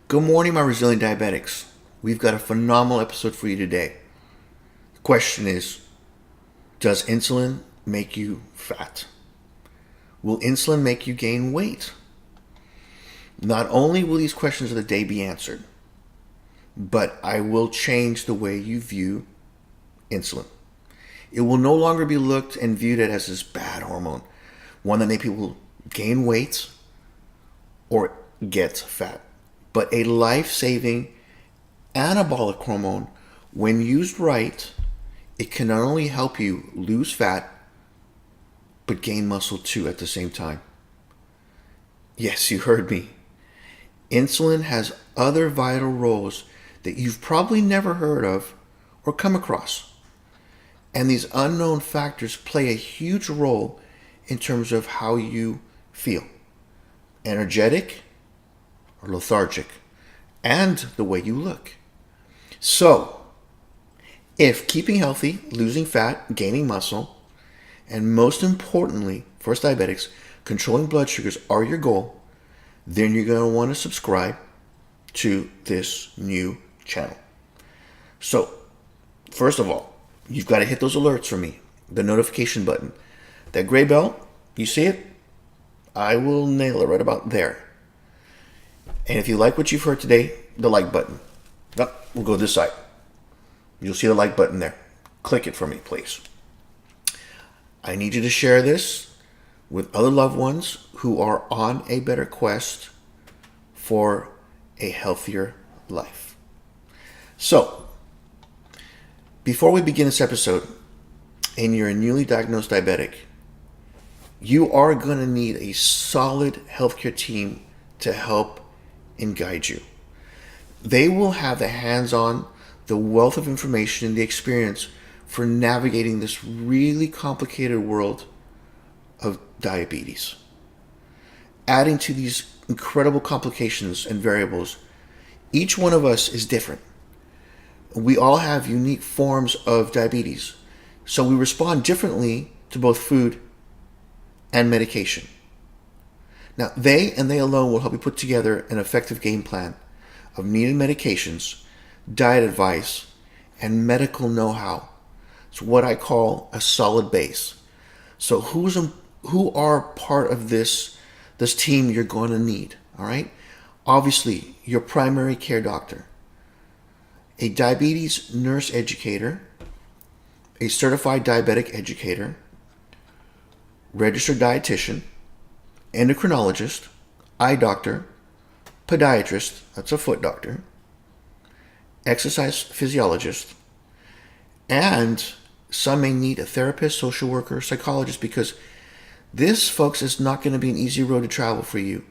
Good morning, my resilient diabetics. We've got a phenomenal episode for you today. The question is, does insulin make you fat? Will insulin make you gain weight? Not only will these questions of the day be answered, but I will change the way you view insulin. It will no longer be looked and viewed at as this bad hormone, one that makes people gain weight or get fat, but a life-saving anabolic hormone. When used right, it can not only help you lose fat, but gain muscle too at the same time. Yes, you heard me. Insulin has other vital roles that you've probably never heard of or come across. And these unknown factors play a huge role in terms of how you feel. Energetic or lethargic, and the way you look. So, if keeping healthy, losing fat, gaining muscle, and most importantly, for us diabetics, controlling blood sugars are your goal, then you're going to want to subscribe to this new channel. So, first of all, you've got to hit those alerts for me, the notification button. That gray bell, you see it? I will nail it right about there. And if you like what you've heard today, the like button. No, we'll go this side. You'll see the like button there. Click it for me, please. I need you to share this with other loved ones who are on a better quest for a healthier life. So, before we begin this episode, and you're a newly diagnosed diabetic, you are going to need a solid healthcare team to help and guide you. They will have the hands-on, the wealth of information, and the experience for navigating this really complicated world of diabetes. Adding to these incredible complications and variables, each one of us is different. We all have unique forms of diabetes, so we respond differently to both food and medication. Now, they and they alone will help you put together an effective game plan of needed medications, diet advice, and medical know-how. It's what I call a solid base. So who are part of this team you're going to need, all right? Obviously, your primary care doctor, a diabetes nurse educator, a certified diabetic educator, registered dietitian, endocrinologist, eye doctor, podiatrist, that's a foot doctor, exercise physiologist, and some may need a therapist, social worker, psychologist, because this, folks, is not going to be an easy road to travel for you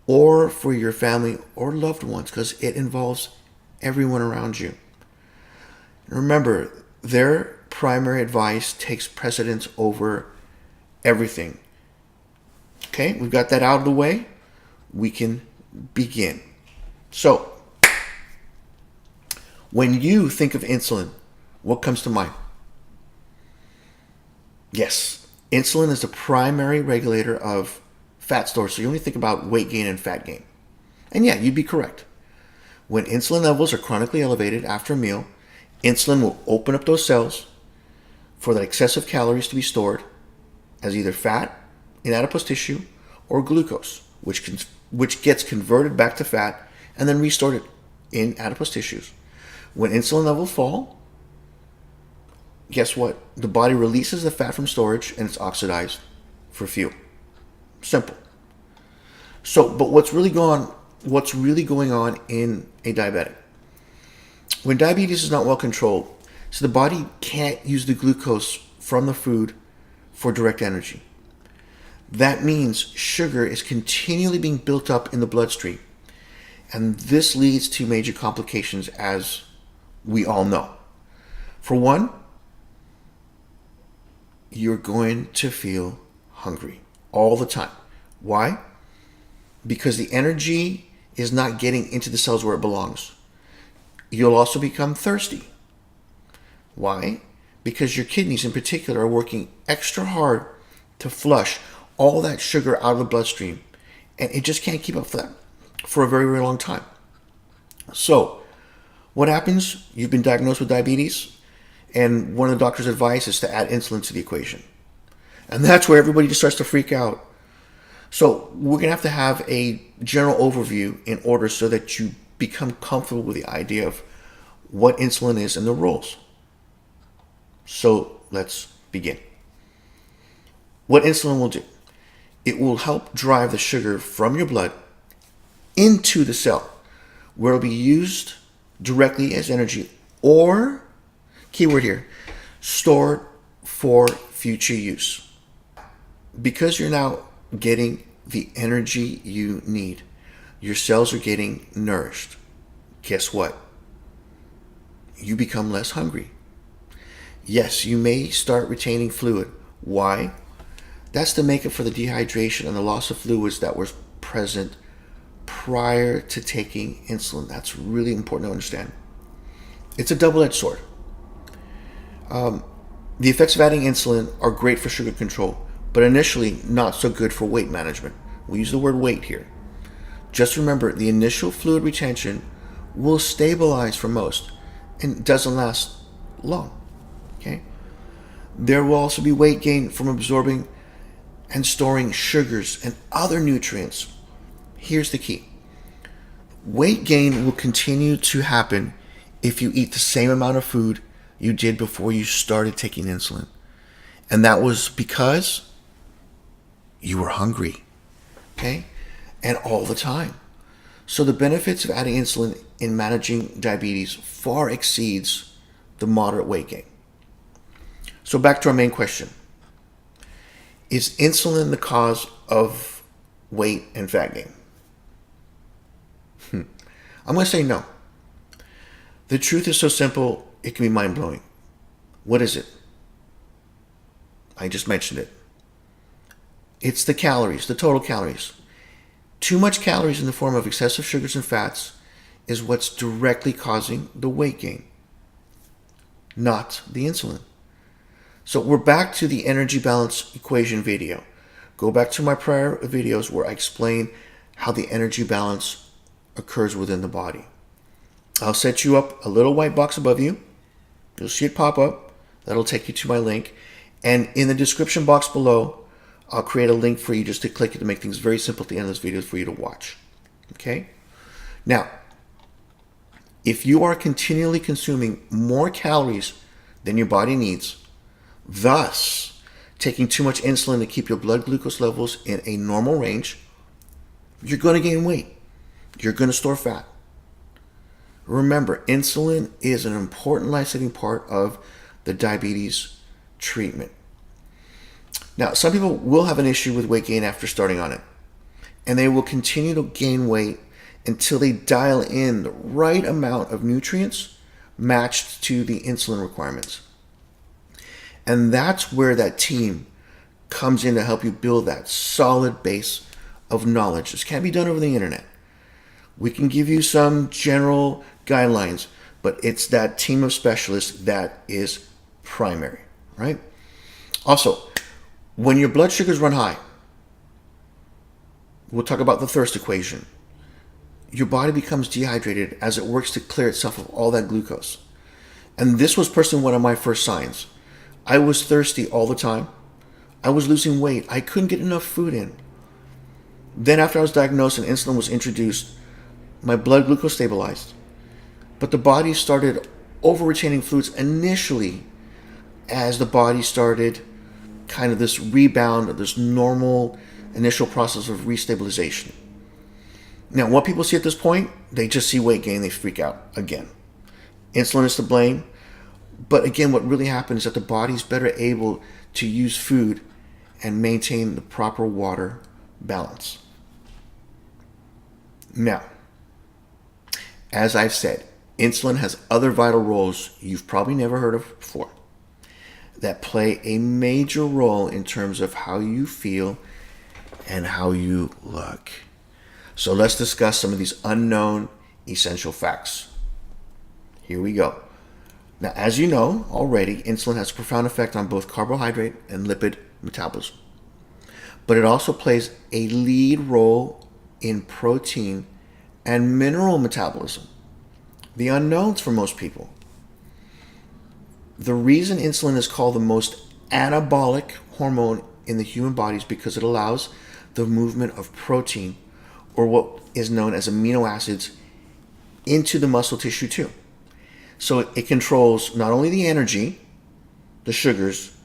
or for your family or loved ones, because it involves everyone around you. Remember, their primary advice takes precedence over everything. Okay, we've got that out of the way. We can begin. So, when you think of insulin, what comes to mind? Yes, insulin is the primary regulator of fat stores. So you only think about weight gain and fat gain. And yeah, you'd be correct. When insulin levels are chronically elevated after a meal, insulin will open up those cells for the excessive calories to be stored as either fat in adipose tissue or glucose, which gets converted back to fat and then restored in adipose tissues. When insulin levels fall, guess what? The body releases the fat from storage and it's oxidized for fuel. Simple. So, but what's really going on in a diabetic? When diabetes is not well controlled, so the body can't use the glucose from the food for direct energy. That means sugar is continually being built up in the bloodstream. And this leads to major complications, as we all know. For one, you're going to feel hungry all the time. Why? Because the energy is not getting into the cells where it belongs. You'll also become thirsty. Why? Because your kidneys in particular are working extra hard to flush all that sugar out of the bloodstream, and it just can't keep up for that for a very, very long time. So, what happens? You've been diagnosed with diabetes, and one of the doctor's advice is to add insulin to the equation. And that's where everybody just starts to freak out. So, we're going to have a general overview in order so that you become comfortable with the idea of what insulin is and the roles. So, let's begin. What insulin will do? It will help drive the sugar from your blood into the cell, where it'll be used directly as energy, or, keyword here, stored for future use. Because you're now getting the energy you need, your cells are getting nourished. Guess what? You become less hungry. Yes, you may start retaining fluid. Why? That's to make up for the dehydration and the loss of fluids that was present prior to taking insulin. That's really important to understand. It's a double-edged sword. The effects of adding insulin are great for sugar control, but initially not so good for weight management. We use the word weight here. Just remember, the initial fluid retention will stabilize for most and doesn't last long. Okay? There will also be weight gain from absorbing and storing sugars and other nutrients. Here's the key. Weight gain will continue to happen if you eat the same amount of food you did before you started taking insulin. And that was because you were hungry. Okay? And all the time. So the benefits of adding insulin in managing diabetes far exceeds the moderate weight gain. So back to our main question. Is insulin the cause of weight and fat gain? I'm going to say no. The truth is so simple, it can be mind-blowing. What is it? I just mentioned it. It's the calories, the total calories. Too much calories in the form of excessive sugars and fats is what's directly causing the weight gain, not the insulin. So we're back to the energy balance equation video. Go back to my prior videos where I explain how the energy balance occurs within the body. I'll set you up a little white box above you. You'll see it pop up. That'll take you to my link. And in the description box below, I'll create a link for you just to click it to make things very simple at the end of this video for you to watch. Okay? Now, if you are continually consuming more calories than your body needs, thus taking too much insulin to keep your blood glucose levels in a normal range, you're going to gain weight. You're going to store fat. Remember, insulin is an important life-saving part of the diabetes treatment. Now, some people will have an issue with weight gain after starting on it, and they will continue to gain weight until they dial in the right amount of nutrients matched to the insulin requirements. And that's where that team comes in to help you build that solid base of knowledge. This can't be done over the internet. We can give you some general guidelines, but it's that team of specialists that is primary, right? Also, when your blood sugars run high, we'll talk about the thirst equation. Your body becomes dehydrated as it works to clear itself of all that glucose. And this was personally one of my first signs. I was thirsty all the time. I was losing weight. I couldn't get enough food in. Then after I was diagnosed and insulin was introduced, my blood glucose stabilized. But the body started over-retaining fluids initially as the body started kind of this rebound of this normal initial process of restabilization. Now, what people see at this point, they just see weight gain, they freak out again. Insulin is to blame. But again, what really happens is that the body's better able to use food and maintain the proper water balance. Now, as I've said, insulin has other vital roles you've probably never heard of before that play a major role in terms of how you feel and how you look. So let's discuss some of these unknown essential facts. Here we go. Now, as you know already, insulin has a profound effect on both carbohydrate and lipid metabolism. But it also plays a lead role in protein and mineral metabolism. The unknowns for most people. The reason insulin is called the most anabolic hormone in the human body is because it allows the movement of protein, or what is known as amino acids, into the muscle tissue too. So it controls not only the energy, the sugars,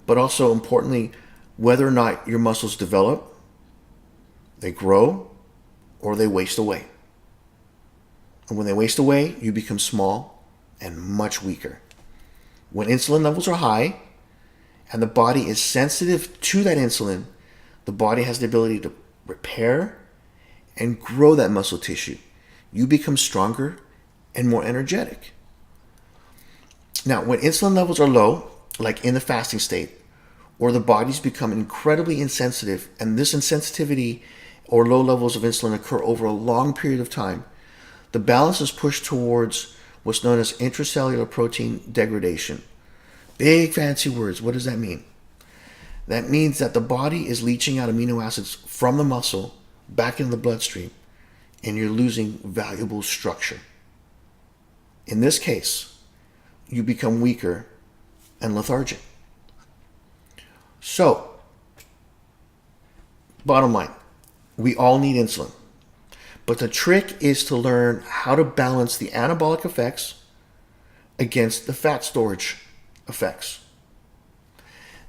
but also importantly, whether or not your muscles develop, they grow, or they waste away. And when they waste away, you become small and much weaker. When insulin levels are high and the body is sensitive to that insulin, the body has the ability to repair and grow that muscle tissue. You become stronger and more energetic. Now, when insulin levels are low, like in the fasting state, or the body's become incredibly insensitive, and this insensitivity or low levels of insulin occur over a long period of time, the balance is pushed towards what's known as intracellular protein degradation. Big fancy words. What does that mean? That means that the body is leaching out amino acids from the muscle back into the bloodstream, and you're losing valuable structure. In this case, you become weaker and lethargic. So, bottom line, we all need insulin. But the trick is to learn how to balance the anabolic effects against the fat storage effects.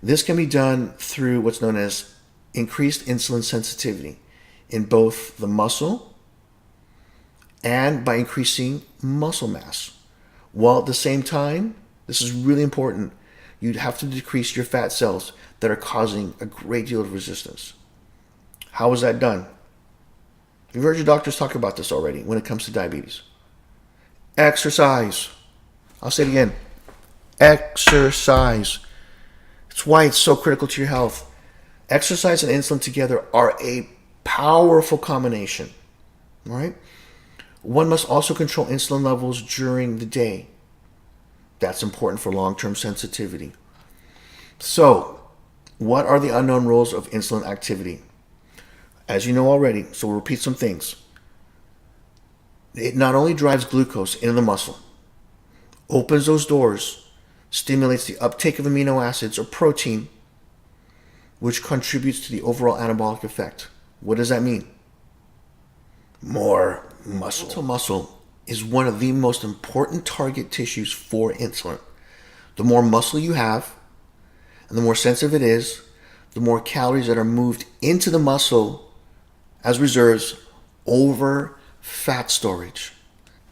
This can be done through what's known as increased insulin sensitivity in both the muscle and by increasing muscle mass. While at the same time, this is really important, you'd have to decrease your fat cells that are causing a great deal of resistance. How is that done? You've heard your doctors talk about this already when it comes to diabetes. Exercise. I'll say it again. Exercise. It's why it's so critical to your health. Exercise and insulin together are a powerful combination. All right? One must also control insulin levels during the day. That's important for long-term sensitivity. So, what are the unknown roles of insulin activity? As you know already, so we'll repeat some things. It not only drives glucose into the muscle, opens those doors, stimulates the uptake of amino acids or protein, which contributes to the overall anabolic effect. What does that mean? More muscle. Skeletal muscle is one of the most important target tissues for insulin. The more muscle you have, and the more sensitive it is, the more calories that are moved into the muscle as reserves over fat storage.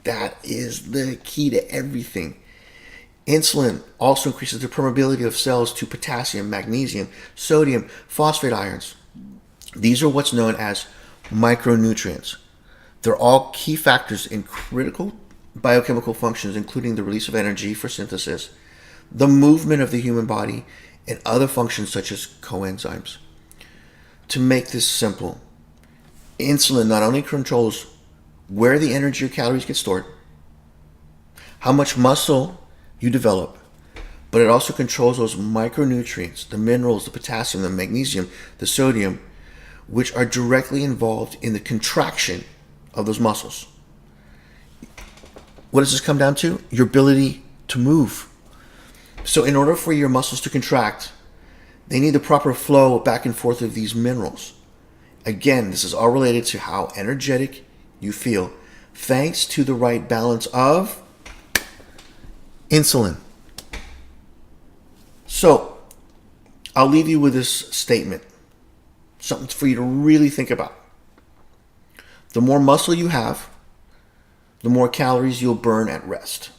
That is the key to everything. Insulin also increases the permeability of cells to potassium, magnesium, sodium, phosphate ions. These are what's known as micronutrients. They're all key factors in critical biochemical functions, including the release of energy for synthesis, the movement of the human body, and other functions such as coenzymes. To make this simple, insulin not only controls where the energy or calories get stored, how much muscle you develop, but it also controls those micronutrients, the minerals, the potassium, the magnesium, the sodium, which are directly involved in the contraction of those muscles. What does this come down to? Your ability to move. So in order for your muscles to contract, they need the proper flow back and forth of these minerals. Again, this is all related to how energetic you feel, thanks to the right balance of insulin. So, I'll leave you with this statement, something for you to really think about. The more muscle you have, the more calories you'll burn at rest.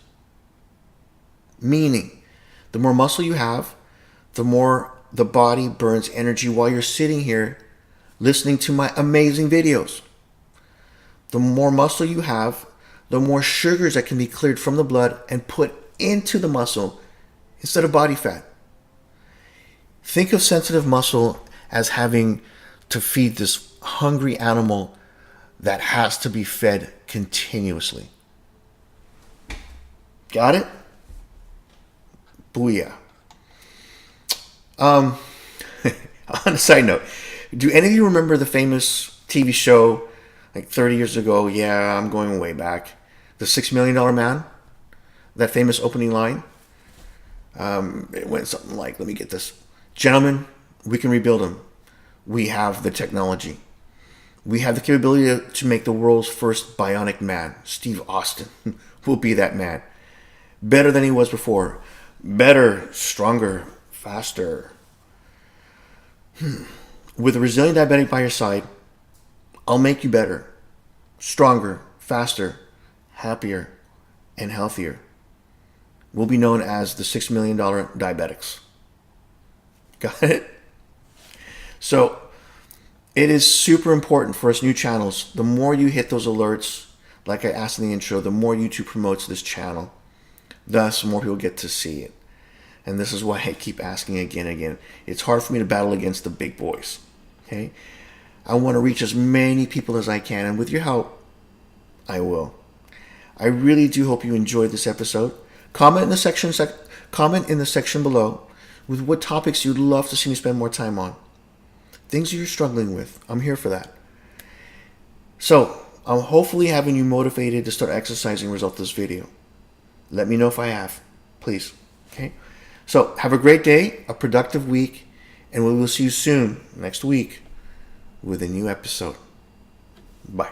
Meaning, the more muscle you have, the more the body burns energy while you're sitting here listening to my amazing videos. The more muscle you have, the more sugars that can be cleared from the blood and put into the muscle instead of body fat. Think of sensitive muscle as having to feed this hungry animal that has to be fed continuously. Got it? Booyah. On a side note, do any of you remember the famous TV show like 30 years ago? Yeah, I'm going way back. The $6 Million Man, that famous opening line, it went something like, let me get this. Gentlemen, we can rebuild him. We have the technology. We have the capability to make the world's first bionic man. Steve Austin will be that man. Better than he was before. Better, stronger, faster. With a resilient diabetic by your side, I'll make you better, stronger, faster, happier, and healthier. We'll be known as the $6 Million Diabetics. Got it? So, it is super important for us new channels. The more you hit those alerts, like I asked in the intro, the more YouTube promotes this channel. Thus, more people get to see it. And this is why I keep asking again and again. It's hard for me to battle against the big boys. Okay? I want to reach as many people as I can, and with your help, I will. I really do hope you enjoyed this episode. Comment in the section below with what topics you'd love to see me spend more time on. Things you're struggling with. I'm here for that. So, I'm hopefully having you motivated to start exercising as a result of this video. Let me know if I have. Please. Okay? So, have a great day, a productive week, and we will see you soon next week with a new episode. Bye.